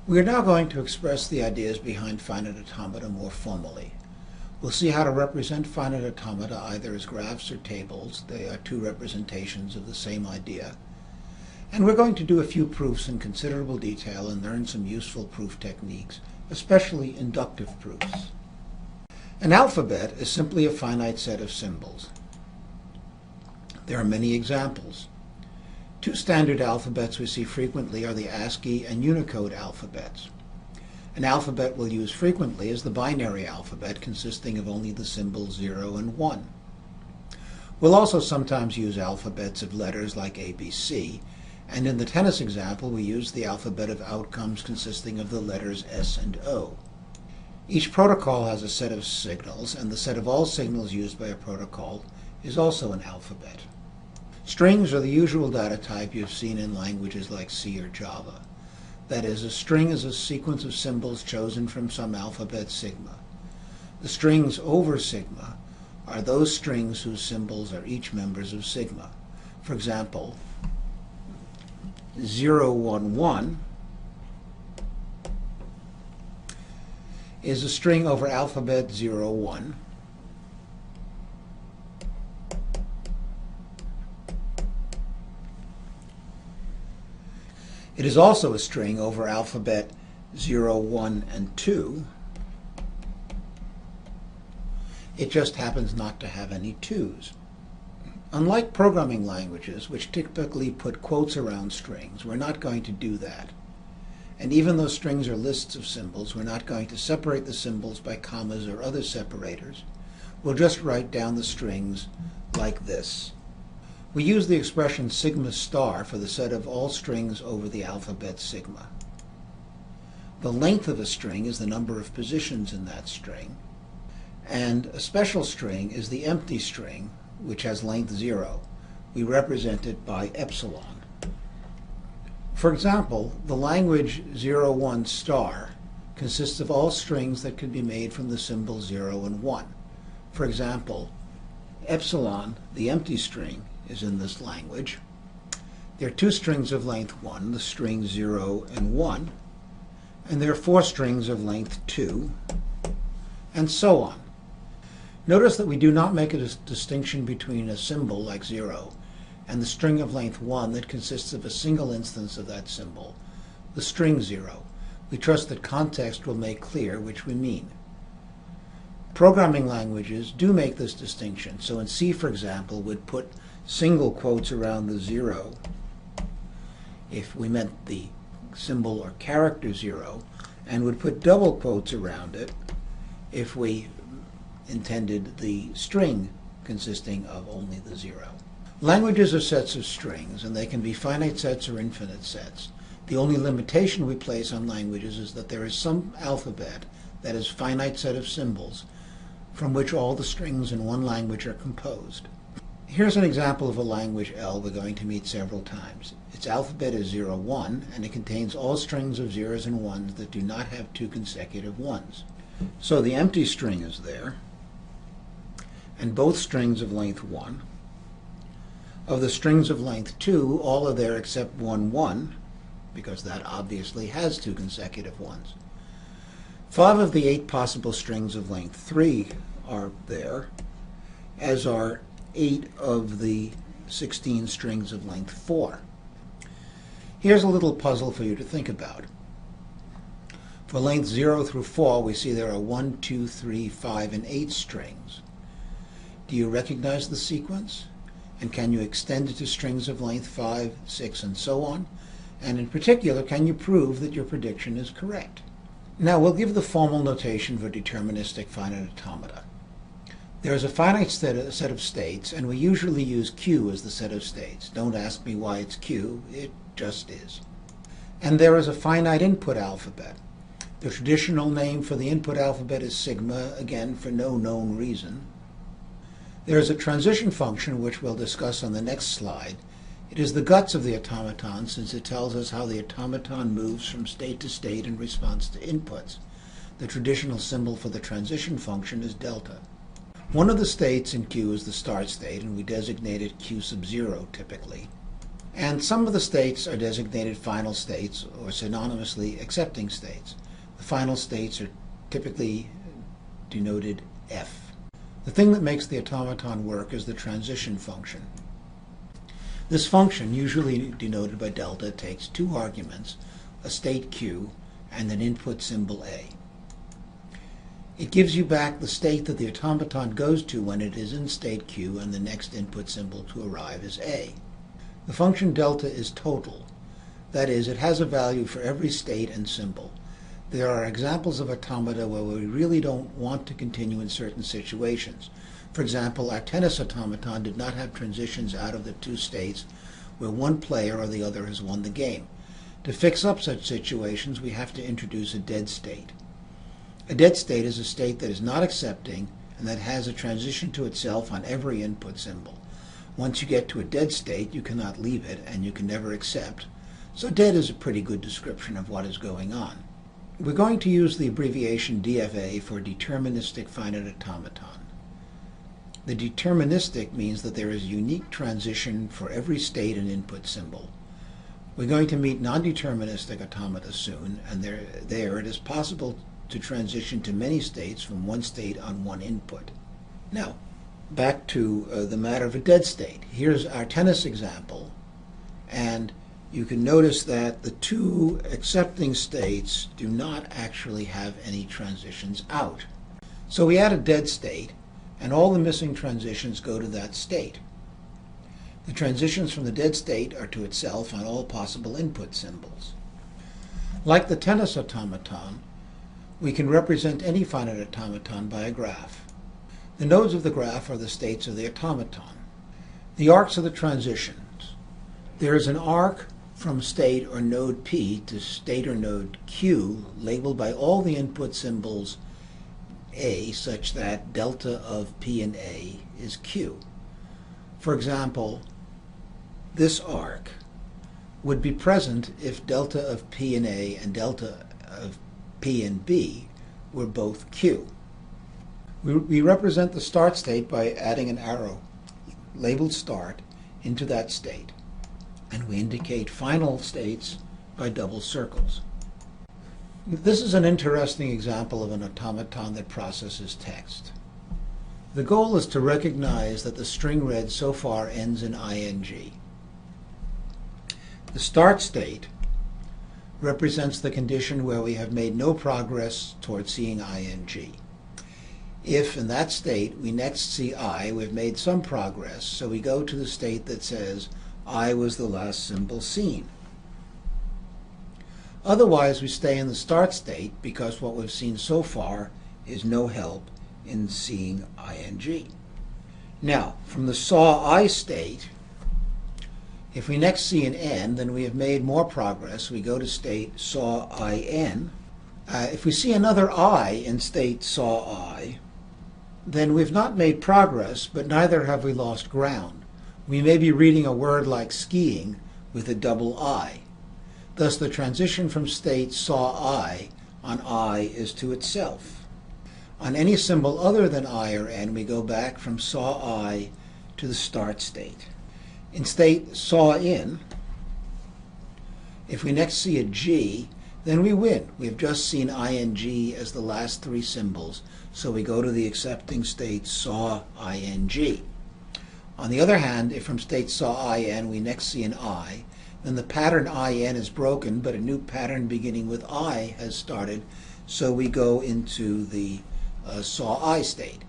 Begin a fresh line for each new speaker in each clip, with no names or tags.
We are now going to express the ideas behind finite automata more formally. We'll see how to represent finite automata either as graphs or tables. They are two representations of the same idea. And we're going to do a few proofs in considerable detail and learn some useful proof techniques, especially inductive proofs. An alphabet is simply a finite set of symbols. There are many examples. Two standard alphabets we see frequently are the ASCII and Unicode alphabets. An alphabet we'll use frequently is the binary alphabet, consisting of only the symbols 0 and 1. We'll also sometimes use alphabets of letters like ABC, and in the tennis example we use the alphabet of outcomes consisting of the letters S and O. Each protocol has a set of signals, and the set of all signals used by a protocol is also an alphabet. Strings are the usual data type you've seen in languages like C or Java. That is, a string is a sequence of symbols chosen from some alphabet sigma. The strings over sigma are those strings whose symbols are each members of sigma. For example, 011 is a string over alphabet 01. It is also a string over alphabet 0, 1, and 2. It just happens not to have any 2's. Unlike programming languages, which typically put quotes around strings, we're not going to do that. And even though strings are lists of symbols, we're not going to separate the symbols by commas or other separators. We'll just write down the strings like this. We use the expression sigma star for the set of all strings over the alphabet sigma. The length of a string is the number of positions in that string, and a special string is the empty string, which has length 0. We represent it by epsilon. For example, the language 01 star consists of all strings that can be made from the symbols 0 and 1. For example, epsilon, the empty string, is in this language. There are two strings of length 1, the strings 0 and 1, and there are four strings of length 2, and so on. Notice that we do not make a distinction between a symbol like 0 and the string of length 1 that consists of a single instance of that symbol, the string 0. We trust that context will make clear which we mean. Programming languages do make this distinction, so in C, for example, would put single quotes around the 0 if we meant the symbol or character 0, and would put double quotes around it if we intended the string consisting of only the 0. Languages are sets of strings, and they can be finite sets or infinite sets. The only limitation we place on languages is that there is some alphabet, that is, finite set of symbols, from which all the strings in one language are composed. Here's an example of a language L we're going to meet several times. Its alphabet is 01, and it contains all strings of 0s and 1s that do not have two consecutive 1s. So the empty string is there, and both strings of length 1. Of the strings of length 2, all are there except 1, 1, because that obviously has two consecutive 1s. 5 of the 8 possible strings of length 3 are there, as are 8 of the 16 strings of length 4. Here's a little puzzle for you to think about. For length 0 through 4, we see there are 1, 2, 3, 5, and 8 strings. Do you recognize the sequence? And can you extend it to strings of length 5, 6, and so on? And in particular, can you prove that your prediction is correct? Now we'll give the formal notation for deterministic finite automata. There is a finite set of states, and we usually use Q as the set of states. Don't ask me why it's Q, it just is. And there is a finite input alphabet. The traditional name for the input alphabet is sigma, again for no known reason. There is a transition function which we'll discuss on the next slide. It is the guts of the automaton, since it tells us how the automaton moves from state to state in response to inputs. The traditional symbol for the transition function is delta. One of the states in Q is the start state, and we designate it Q sub 0 typically. And some of the states are designated final states or synonymously accepting states. The final states are typically denoted F. The thing that makes the automaton work is the transition function. This function, usually denoted by delta, takes two arguments, a state Q and an input symbol A. It gives you back the state that the automaton goes to when it is in state Q and the next input symbol to arrive is A. The function delta is total. That is, it has a value for every state and symbol. There are examples of automata where we really don't want to continue in certain situations. For example, our tennis automaton did not have transitions out of the two states where one player or the other has won the game. To fix up such situations, we have to introduce a dead state. A dead state is a state that is not accepting and that has a transition to itself on every input symbol. Once you get to a dead state, you cannot leave it and you can never accept. So dead is a pretty good description of what is going on. We're going to use the abbreviation DFA for deterministic finite automaton. The deterministic means that there is a unique transition for every state and input symbol. We're going to meet non-deterministic automata soon, and there it is possible to transition to many states from one state on one input. Now, back to the matter of a dead state. Here's our tennis example, and you can notice that the two accepting states do not actually have any transitions out. So we add a dead state, and all the missing transitions go to that state. The transitions from the dead state are to itself on all possible input symbols. Like the tennis automaton, we can represent any finite automaton by a graph. The nodes of the graph are the states of the automaton. The arcs are the transitions. There is an arc from state or node P to state or node Q labeled by all the input symbols A, such that delta of P and A is Q. For example, this arc would be present if delta of P and A and delta of P and B were both Q. We represent the start state by adding an arrow labeled start into that state, and we indicate final states by double circles. This is an interesting example of an automaton that processes text. The goal is to recognize that the string read so far ends in ing. The start state represents the condition where we have made no progress toward seeing ing. If, in that state, we next see I, we've made some progress, so we go to the state that says I was the last symbol seen. Otherwise, we stay in the start state because what we've seen so far is no help in seeing ing. Now, from the saw I state, if we next see an N, then we have made more progress. We go to state saw IN. If we see another I in state saw I, then we've not made progress, but neither have we lost ground. We may be reading a word like skiing with a double I. Thus, the transition from state saw I on I is to itself. On any symbol other than I or N, we go back from saw I to the start state. In state saw in, if we next see a G, then we win. We have just seen ing as the last three symbols, so we go to the accepting state saw ing. On the other hand, if from state saw in we next see an I, then the pattern in is broken, but a new pattern beginning with I has started, so we go into the saw I state.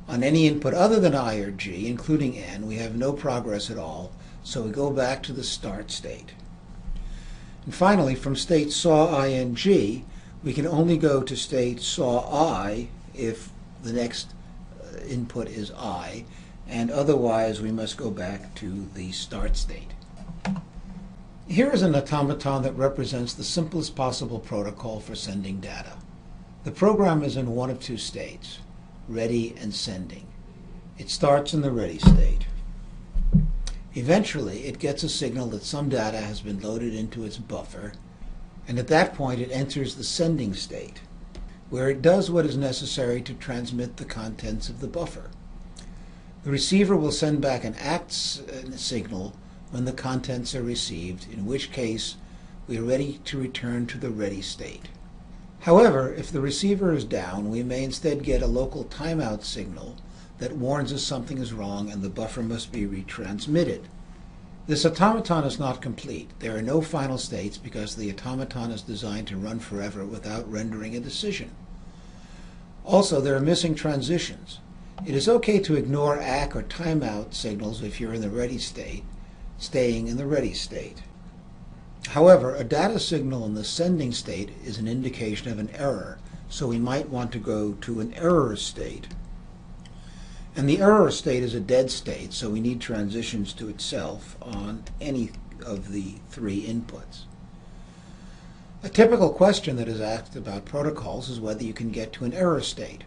On any input other than I or G, including N, we have no progress at all, so we go back to the start state. And finally, from state saw ing, we can only go to state saw I if the next input is I, and otherwise we must go back to the start state. Here is an automaton that represents the simplest possible protocol for sending data. The program is in one of two states, ready and sending. It starts in the ready state. Eventually, it gets a signal that some data has been loaded into its buffer, and at that point it enters the sending state, where it does what is necessary to transmit the contents of the buffer. The receiver will send back an ACT signal when the contents are received, in which case we are ready to return to the ready state. However, if the receiver is down, we may instead get a local timeout signal that warns us something is wrong and the buffer must be retransmitted. This automaton is not complete. There are no final states because the automaton is designed to run forever without rendering a decision. Also, there are missing transitions. It is okay to ignore ACK or timeout signals if you're in the ready state, staying in the ready state. However, a data signal in the sending state is an indication of an error, so we might want to go to an error state. And the error state is a dead state, so we need transitions to itself on any of the three inputs. A typical question that is asked about protocols is whether you can get to an error state.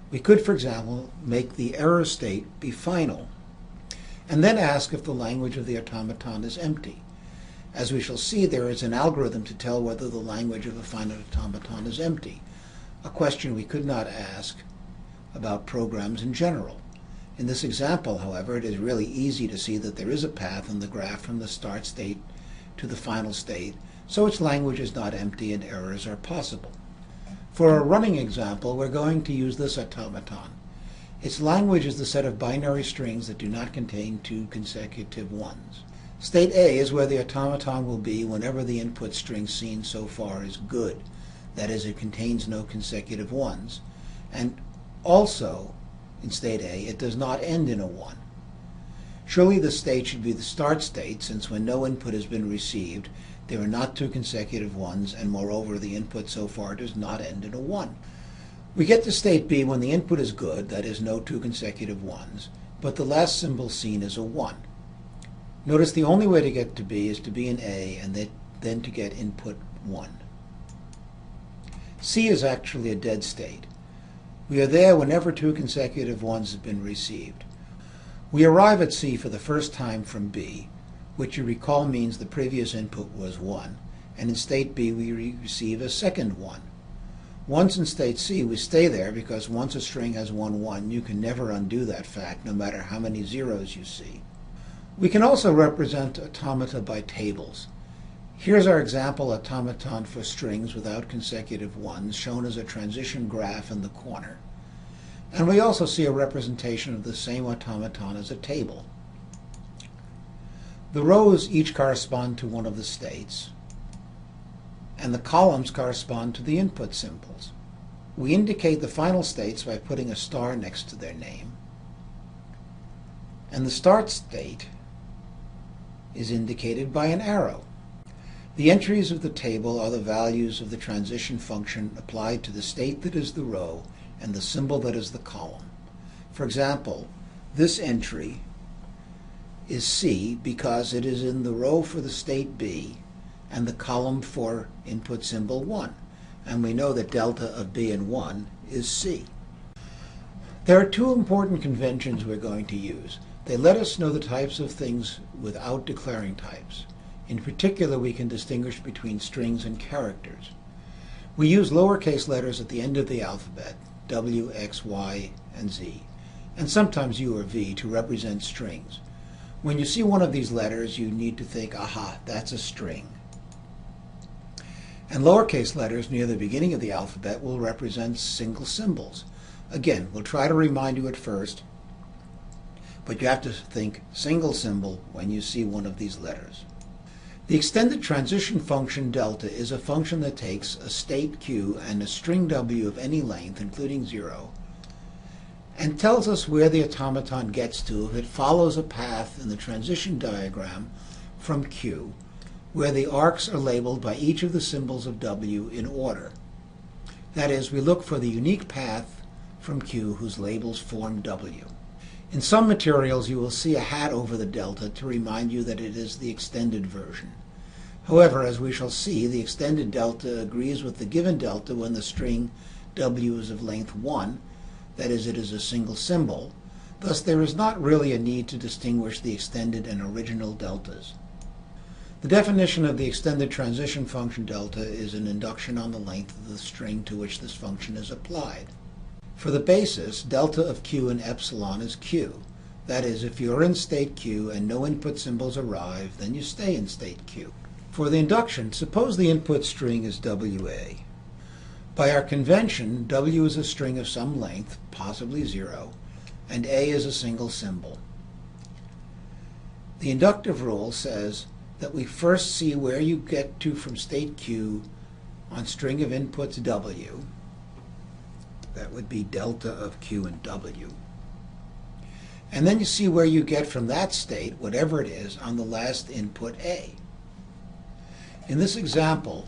We could, for example, make the error state be final, and then ask if the language of the automaton is empty. As we shall see, there is an algorithm to tell whether the language of a finite automaton is empty, a question we could not ask about programs in general. In this example, however, it is really easy to see that there is a path in the graph from the start state to the final state, so its language is not empty and errors are possible. For a running example, we're going to use this automaton. Its language is the set of binary strings that do not contain two consecutive ones. State A is where the automaton will be whenever the input string seen so far is good. That is, it contains no consecutive ones. And also, in state A, it does not end in a 1. Surely the state should be the start state, since when no input has been received, there are not two consecutive ones, and moreover, the input so far does not end in a 1. We get to state B when the input is good, that is, no two consecutive ones, but the last symbol seen is a 1. Notice the only way to get to B is to be in A and then to get input 1. C is actually a dead state. We are there whenever two consecutive ones have been received. We arrive at C for the first time from B, which you recall means the previous input was 1, and in state B we receive a second 1. Once in state C, we stay there because once a string has 1, 1, you can never undo that fact, no matter how many zeros you see. We can also represent automata by tables. Here's our example automaton for strings without consecutive ones, shown as a transition graph in the corner. And we also see a representation of the same automaton as a table. The rows each correspond to one of the states, and the columns correspond to the input symbols. We indicate the final states by putting a star next to their name, and the start state is indicated by an arrow. The entries of the table are the values of the transition function applied to the state that is the row and the symbol that is the column. For example, this entry is C because it is in the row for the state B and the column for input symbol 1, and we know that delta of B and 1 is C. There are two important conventions we're going to use. They let us know the types of things without declaring types. In particular, we can distinguish between strings and characters. We use lowercase letters at the end of the alphabet, W, X, Y, and Z, and sometimes U or V to represent strings. When you see one of these letters, you need to think, aha, that's a string. And lowercase letters near the beginning of the alphabet will represent single symbols. Again, we'll try to remind you at first, but you have to think single symbol when you see one of these letters. The extended transition function delta is a function that takes a state Q and a string W of any length, including 0, and tells us where the automaton gets to if it follows a path in the transition diagram from Q, where the arcs are labeled by each of the symbols of W in order. That is, we look for the unique path from Q whose labels form W. In some materials you will see a hat over the delta to remind you that it is the extended version. However, as we shall see, the extended delta agrees with the given delta when the string W is of length 1, that is, it is a single symbol. Thus there is not really a need to distinguish the extended and original deltas. The definition of the extended transition function delta is an induction on the length of the string to which this function is applied. For the basis, delta of Q and epsilon is Q. That is, if you're in state Q and no input symbols arrive, then you stay in state Q. For the induction, suppose the input string is WA. By our convention, W is a string of some length, possibly 0, and A is a single symbol. The inductive rule says that we first see where you get to from state Q on string of inputs W. That would be delta of Q and W. And then you see where you get from that state, whatever it is, on the last input A. In this example,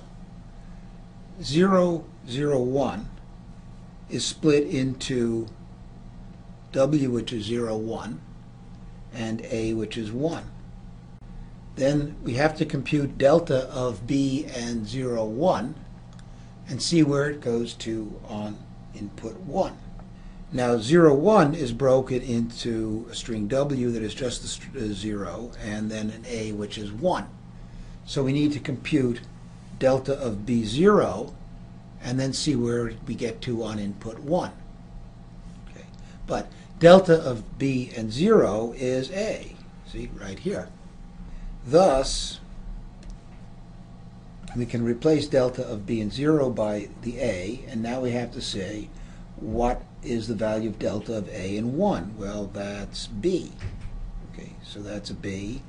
0, 0, 1 is split into W, which is 0, 1, and A, which is 1. Then we have to compute delta of B and 0, 1 and see where it goes to on input 1. Now 0, 1 is broken into a string W that is just a 0 and then an A, which is 1. So we need to compute delta of B0 and then see where we get to on input 1. Okay. But delta of B and 0 is A. See, right here. Thus, we can replace delta of B and 0 by the A, and now we have to say, what is the value of delta of A and 1? Well, that's B. Okay, so that's a B,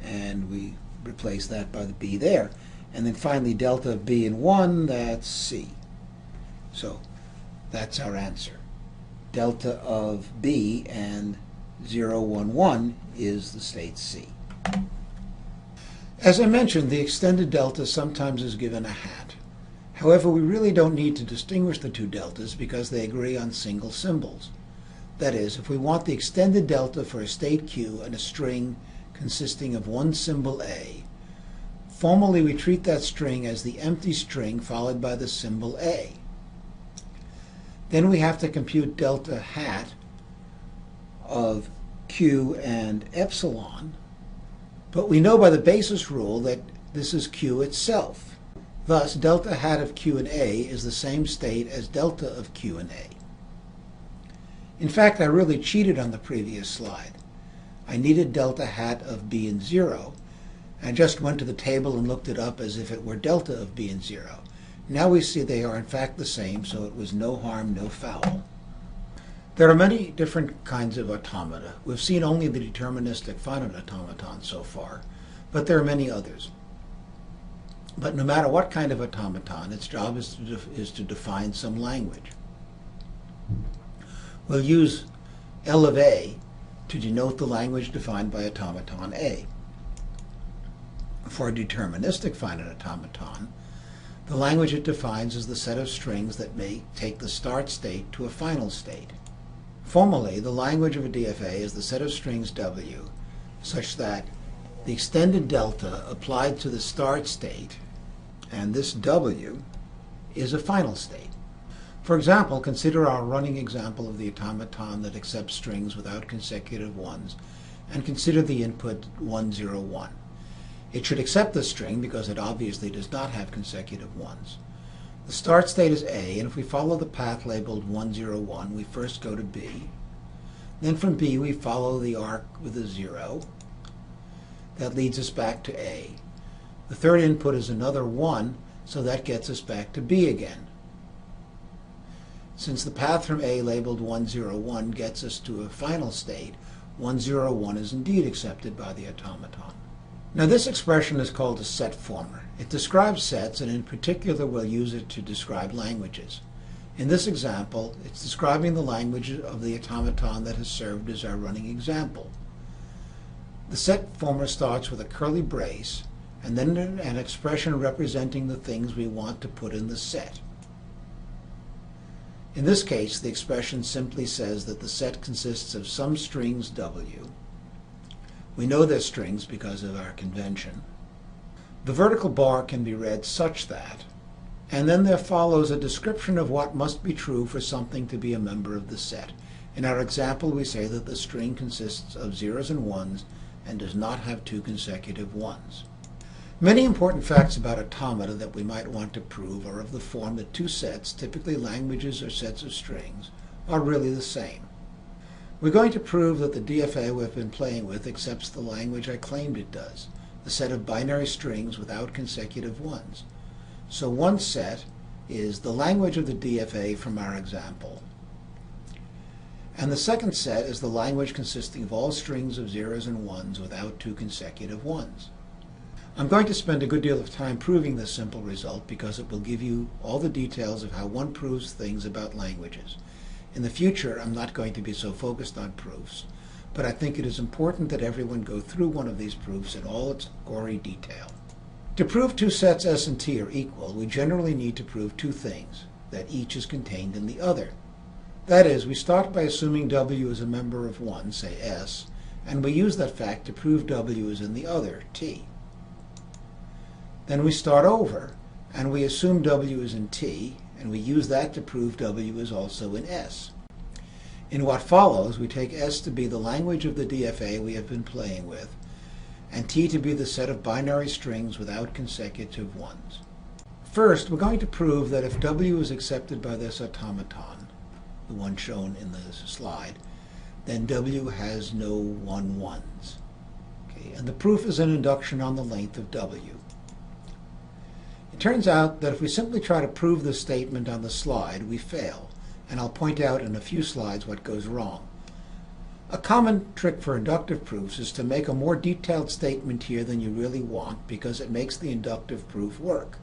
and we replace that by the B there. And then finally, delta of B and 1, that's C. So that's our answer. Delta of B and 0, 1, 1 is the state C. As I mentioned, the extended delta sometimes is given a hat. However, we really don't need to distinguish the two deltas because they agree on single symbols. That is, if we want the extended delta for a state Q and a string consisting of one symbol A, formally we treat that string as the empty string followed by the symbol A. Then we have to compute delta hat of Q and epsilon, but we know by the basis rule that this is Q itself. Thus, delta hat of Q and A is the same state as delta of Q and A. In fact, I really cheated on the previous slide. I needed delta hat of B and 0. I just went to the table and looked it up as if it were delta of B and 0. Now we see they are in fact the same, so it was no harm, no foul. There are many different kinds of automata. We've seen only the deterministic finite automaton so far, but there are many others. But no matter what kind of automaton, its job is to define some language. We'll use L of A to denote the language defined by automaton A. For a deterministic finite automaton, the language it defines is the set of strings that may take the start state to a final state. Formally, the language of a DFA is the set of strings W such that the extended delta applied to the start state and this W is a final state. For example, consider our running example of the automaton that accepts strings without consecutive ones, and consider the input 1, 0, 1. It should accept this string because it obviously does not have consecutive ones. The start state is A, and if we follow the path labeled 1, 0, 1, we first go to B. Then from B we follow the arc with a 0. That leads us back to A. The third input is another 1, so that gets us back to B again. Since the path from A labeled 1, 0, 1 gets us to a final state, 1, 0, 1 is indeed accepted by the automaton. Now this expression is called a set former. It describes sets, and in particular we'll use it to describe languages. In this example, it's describing the language of the automaton that has served as our running example. The set former starts with a curly brace, and then an expression representing the things we want to put in the set. In this case, the expression simply says that the set consists of some strings W. We know they're strings because of our convention. The vertical bar can be read such that, and then there follows a description of what must be true for something to be a member of the set. In our example, we say that the string consists of zeros and ones and does not have two consecutive ones. Many important facts about automata that we might want to prove are of the form that two sets, typically languages or sets of strings, are really the same. We're going to prove that the DFA we've been playing with accepts the language I claimed it does, the set of binary strings without consecutive ones. So one set is the language of the DFA from our example, and the second set is the language consisting of all strings of zeros and ones without two consecutive ones. I'm going to spend a good deal of time proving this simple result because it will give you all the details of how one proves things about languages. In the future, I'm not going to be so focused on proofs, but I think it is important that everyone go through one of these proofs in all its gory detail. To prove two sets S and T are equal, we generally need to prove two things, that each is contained in the other. That is, we start by assuming W is a member of one, say S, and we use that fact to prove W is in the other, T. Then we start over, and we assume W is in T, and we use that to prove W is also in S. In what follows, we take S to be the language of the DFA we have been playing with, and T to be the set of binary strings without consecutive ones. First, we're going to prove that if W is accepted by this automaton, the one shown in the slide, then W has no ones. Okay, and the proof is an induction on the length of W. It turns out that if we simply try to prove this statement on the slide, we fail, and I'll point out in a few slides what goes wrong. A common trick for inductive proofs is to make a more detailed statement here than you really want because it makes the inductive proof work.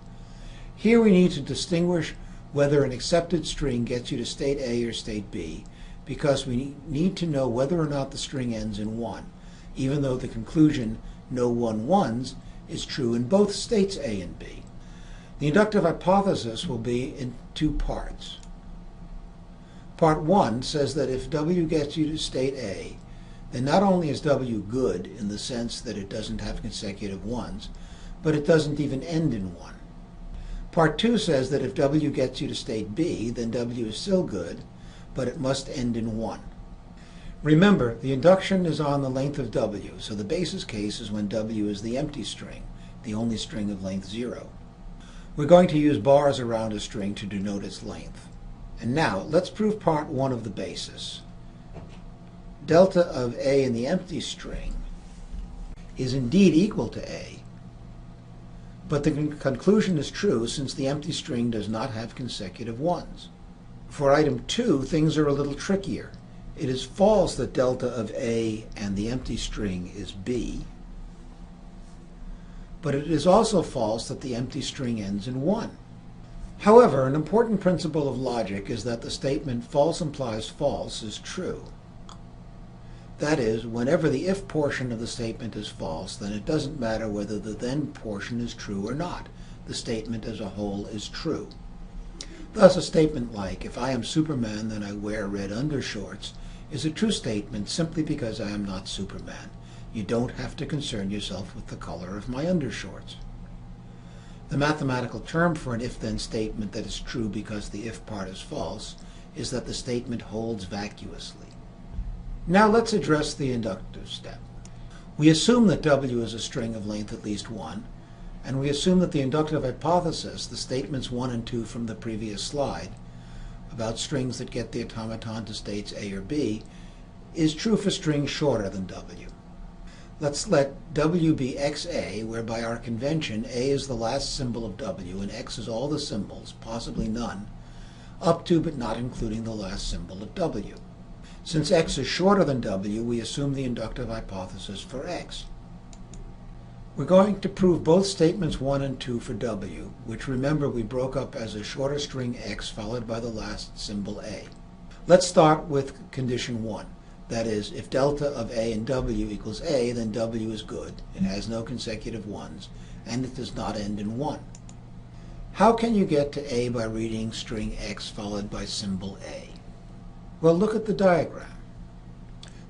Here we need to distinguish whether an accepted string gets you to state A or state B because we need to know whether or not the string ends in 1, even though the conclusion no ones is true in both states A and B. The inductive hypothesis will be in two parts. Part 1 says that if W gets you to state A, then not only is W good in the sense that it doesn't have consecutive ones, but it doesn't even end in 1. Part 2 says that if W gets you to state B, then W is still good, but it must end in 1. Remember, the induction is on the length of W, so the basis case is when W is the empty string, the only string of length 0. We're going to use bars around a string to denote its length. And now, let's prove part 1 of the basis. Delta of A in the empty string is indeed equal to A, but the conclusion is true since the empty string does not have consecutive ones. For item 2, things are a little trickier. It is false that delta of A and the empty string is B, but it is also false that the empty string ends in 1. However, an important principle of logic is that the statement false implies false is true. That is, whenever the if portion of the statement is false, then it doesn't matter whether the then portion is true or not. The statement as a whole is true. Thus, a statement like, if I am Superman, then I wear red undershorts, is a true statement simply because I am not Superman. You don't have to concern yourself with the color of my undershorts. The mathematical term for an if-then statement that is true because the if part is false is that the statement holds vacuously. Now let's address the inductive step. We assume that W is a string of length at least 1, and we assume that the inductive hypothesis, the statements 1 and 2 from the previous slide, about strings that get the automaton to states A or B, is true for strings shorter than W. Let's let W be XA, where by our convention A is the last symbol of W and X is all the symbols, possibly none, up to but not including the last symbol of W. Since X is shorter than W, we assume the inductive hypothesis for X. We're going to prove both statements 1 and 2 for W, which remember we broke up as a shorter string X followed by the last symbol A. Let's start with condition 1. That is, if delta of A and W equals A, then W is good. It has no consecutive ones, and it does not end in 1. How can you get to A by reading string X followed by symbol A? Well, look at the diagram.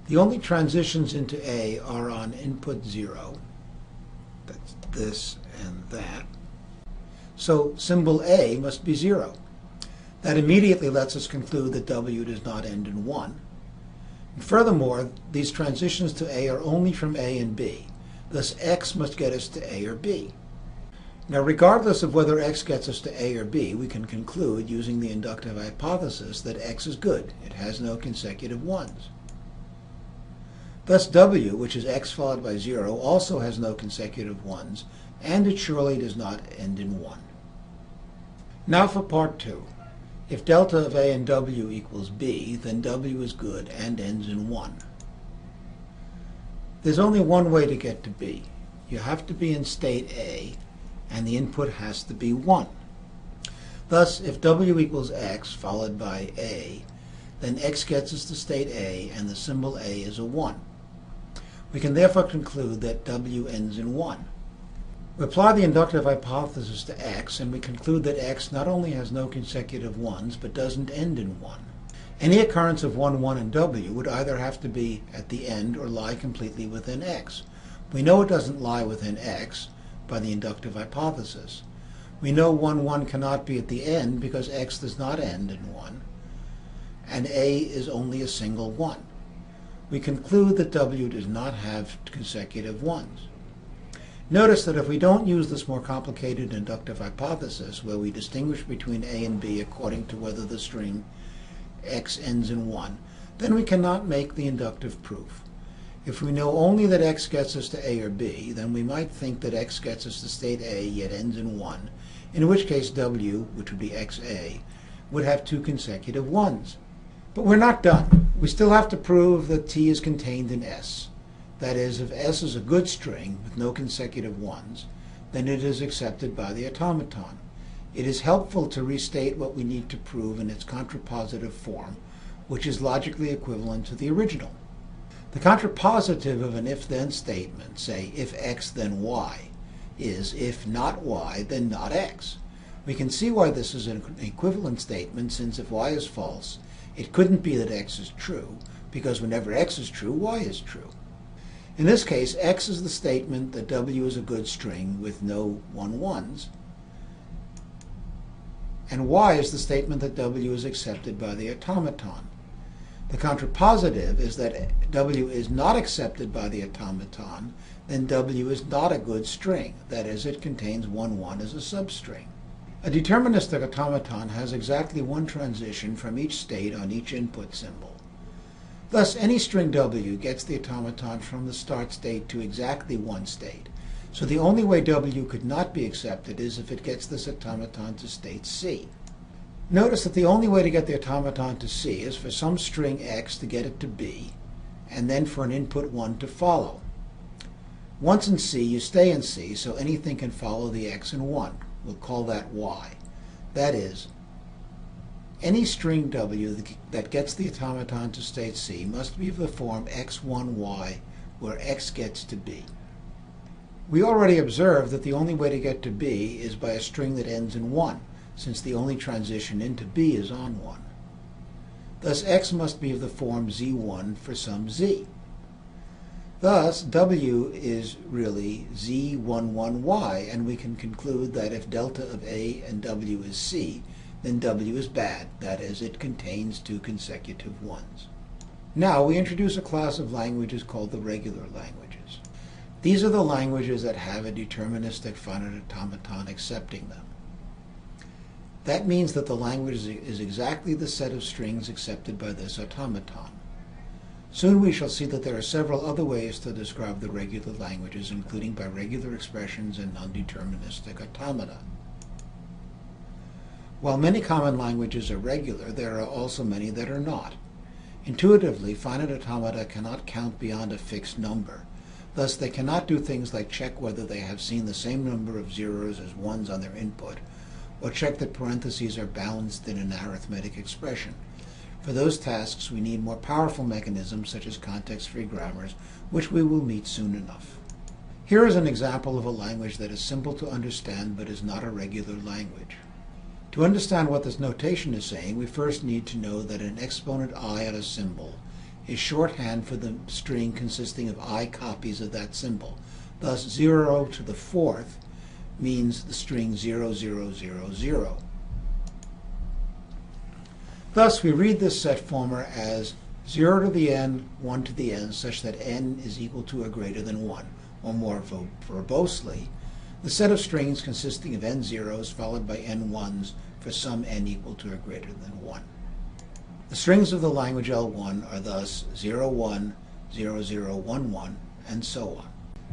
The only transitions into A are on input 0. That's this and that. So symbol A must be 0. That immediately lets us conclude that W does not end in 1. And furthermore, these transitions to A are only from A and B. Thus, X must get us to A or B. Now, regardless of whether X gets us to A or B, we can conclude, using the inductive hypothesis, that X is good. It has no consecutive ones. Thus w, which is x followed by 0, also has no consecutive ones, and it surely does not end in 1. Now for part 2. If delta of a and w equals b, then w is good and ends in 1. There's only one way to get to b. You have to be in state A, and the input has to be 1. Thus, if w equals x followed by a, then x gets us to state A, and the symbol A is a 1. We can therefore conclude that w ends in 1. We apply the inductive hypothesis to x, and we conclude that x not only has no consecutive 1s, but doesn't end in 1. Any occurrence of 1, 1 in w would either have to be at the end or lie completely within x. We know it doesn't lie within x by the inductive hypothesis. We know 1, 1 cannot be at the end because x does not end in 1, and a is only a single 1. We conclude that w does not have consecutive 1s. Notice that if we don't use this more complicated inductive hypothesis, where we distinguish between a and b according to whether the string x ends in 1, then we cannot make the inductive proof. If we know only that x gets us to a or b, then we might think that x gets us to state A yet ends in 1, in which case w, which would be xa, would have 2 consecutive 1s. But we're not done. We still have to prove that t is contained in S. That is, if S is a good string with no consecutive 1s, then it is accepted by the automaton. It is helpful to restate what we need to prove in its contrapositive form, which is logically equivalent to the original. The contrapositive of an if-then statement, say if x then y, is if not y then not x. We can see why this is an equivalent statement, since if y is false, it couldn't be that x is true, because whenever x is true, y is true. In this case, x is the statement that w is a good string with no 1s, and y is the statement that w is accepted by the automaton. The contrapositive is that w is not accepted by the automaton, then w is not a good string. That is, it contains 1, 1 as a substring. A deterministic automaton has exactly one transition from each state on each input symbol. Thus, any string w gets the automaton from the start state to exactly one state. So the only way w could not be accepted is if it gets this automaton to state C. Notice that the only way to get the automaton to C is for some string x to get it to B, and then for an input 1 to follow. Once in C, you stay in C, so anything can follow the x and 1. We'll call that y. That is, any string w that gets the automaton to state C must be of the form x1y, where x gets to B. We already observed that the only way to get to B is by a string that ends in 1, since the only transition into B is on 1. Thus x must be of the form z1 for some z. Thus w is really z11y, and we can conclude that if delta of a and w is c, then w is bad. That is, it contains 2 consecutive 1s. Now we introduce a class of languages called the regular languages. These are the languages that have a deterministic finite automaton accepting them. That means that the language is exactly the set of strings accepted by this automaton. Soon we shall see that there are several other ways to describe the regular languages, including by regular expressions and non-deterministic automata. While many common languages are regular, there are also many that are not. Intuitively, finite automata cannot count beyond a fixed number. Thus, they cannot do things like check whether they have seen the same number of zeros as 1s on their input, or check that parentheses are balanced in an arithmetic expression. For those tasks, we need more powerful mechanisms such as context-free grammars, which we will meet soon enough. Here is an example of a language that is simple to understand but is not a regular language. To understand what this notation is saying, we first need to know that an exponent I on a symbol is shorthand for the string consisting of I copies of that symbol. Thus, 0 to the 4th means the string 0, 0, 0, 0. Thus, we read this set former as 0 to the n, 1 to the n, such that n is equal to or greater than 1, or more verbosely, the set of strings consisting of n zeros followed by n ones for some n equal to or greater than 1. The strings of the language L1 are thus 0, 1, 0011, and so on.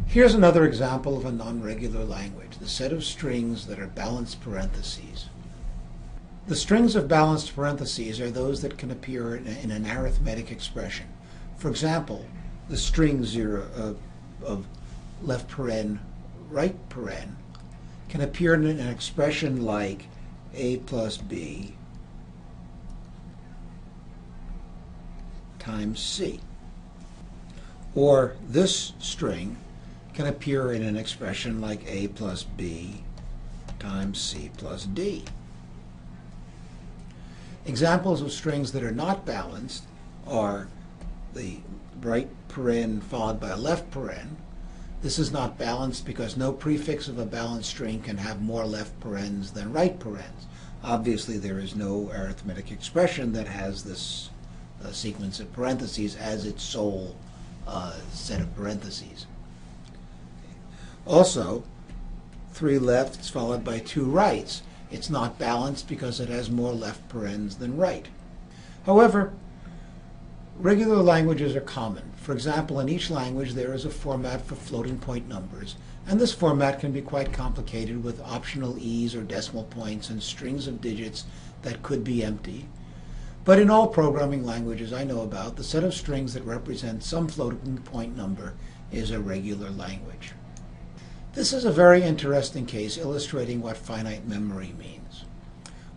Here's another example of a non-regular language, the set of strings that are balanced parentheses. The strings of balanced parentheses are those that can appear in an arithmetic expression. For example, the string 0 of left paren, right paren, can appear in an expression like a plus b times c. Or this string can appear in an expression like a plus b times c plus d. Examples of strings that are not balanced are the right paren followed by a left paren. This is not balanced because no prefix of a balanced string can have more left parens than right parens. Obviously, there is no arithmetic expression that has this sequence of parentheses as its sole set of parentheses. Also, 3 lefts followed by 2 rights. It's not balanced because it has more left parens than right. However, regular languages are common. For example, in each language there is a format for floating point numbers, and this format can be quite complicated with optional e's or decimal points and strings of digits that could be empty. But in all programming languages I know about, the set of strings that represent some floating point number is a regular language. This is a very interesting case illustrating what finite memory means.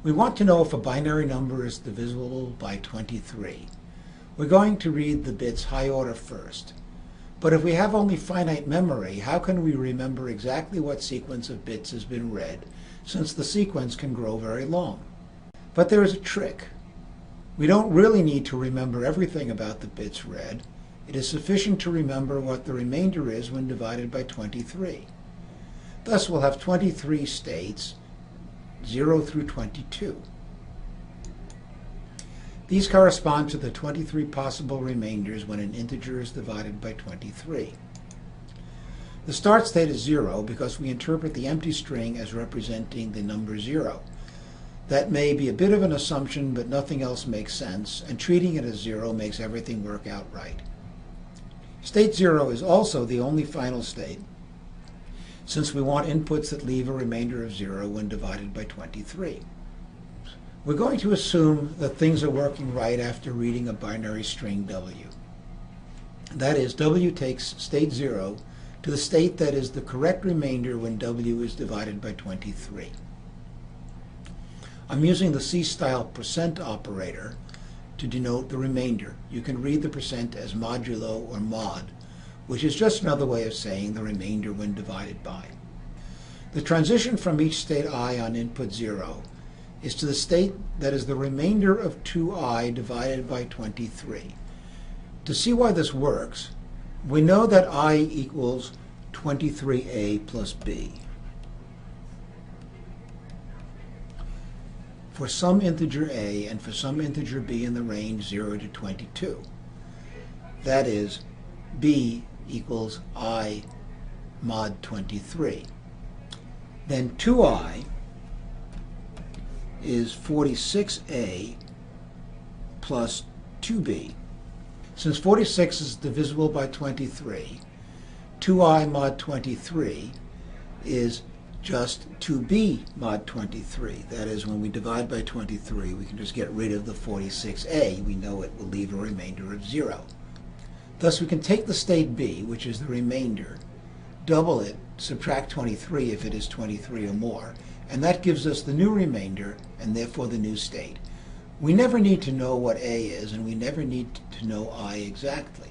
We want to know if a binary number is divisible by 23. We're going to read the bits high order first. But if we have only finite memory, how can we remember exactly what sequence of bits has been read, since the sequence can grow very long? But there is a trick. We don't really need to remember everything about the bits read. It is sufficient to remember what the remainder is when divided by 23. Thus we'll have 23 states, 0 through 22. These correspond to the 23 possible remainders when an integer is divided by 23. The start state is 0 because we interpret the empty string as representing the number 0. That may be a bit of an assumption, but nothing else makes sense, and treating it as 0 makes everything work out right. State 0 is also the only final state, since we want inputs that leave a remainder of 0 when divided by 23. We're going to assume that things are working right after reading a binary string w. That is, w takes state 0 to the state that is the correct remainder when w is divided by 23. I'm using the C-style percent operator to denote the remainder. You can read the percent as modulo or mod, which is just another way of saying the remainder when divided by. The transition from each state I on input 0 is to the state that is the remainder of 2i divided by 23. To see why this works, we know that I equals 23a plus b. For some integer a and for some integer b in the range 0 to 22. That is, b equals I mod 23. Then 2i is 46a plus 2b. Since 46 is divisible by 23, 2i mod 23 is just 2b mod 23. That is, when we divide by 23, we can just get rid of the 46a. We know it will leave a remainder of 0. Thus, we can take the state b, which is the remainder, double it, subtract 23 if it is 23 or more, and that gives us the new remainder and therefore the new state. We never need to know what a is, and we never need to know I exactly.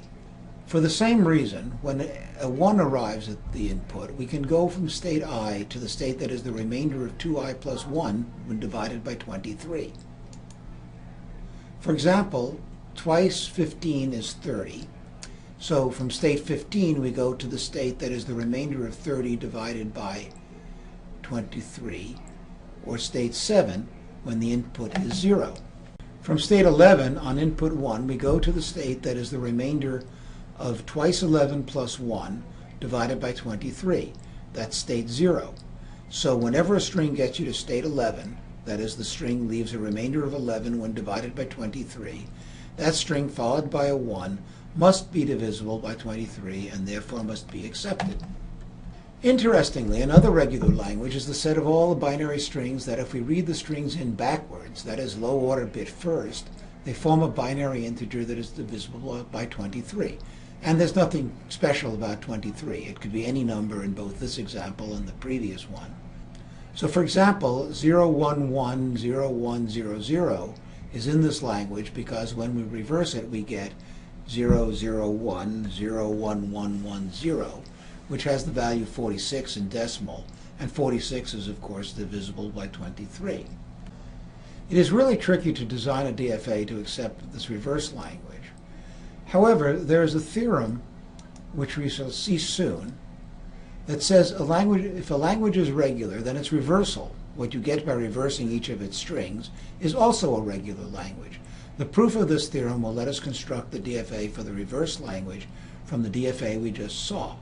For the same reason, when a 1 arrives at the input, we can go from state I to the state that is the remainder of 2i plus 1 when divided by 23. For example, twice 15 is 30. So from state 15, we go to the state that is the remainder of 30 divided by 23, or state 7, when the input is 0. From state 11, on input 1, we go to the state that is the remainder of twice 11 plus 1 divided by 23. That's state 0. So whenever a string gets you to state 11, that is, the string leaves a remainder of 11 when divided by 23, that string followed by a 1 must be divisible by 23 and therefore must be accepted. Interestingly, another regular language is the set of all the binary strings that if we read the strings in backwards, that is low order bit first, they form a binary integer that is divisible by 23. And there's nothing special about 23. It could be any number in both this example and the previous one. So for example, 0110100 is in this language because when we reverse it we get 0010110, which has the value 46 in decimal, and 46 is of course divisible by 23. It is really tricky to design a DFA to accept this reverse language. However, there is a theorem, which we shall see soon, that says if a language is regular, then its reversal, what you get by reversing each of its strings, is also a regular language. The proof of this theorem will let us construct the DFA for the reverse language from the DFA we just saw.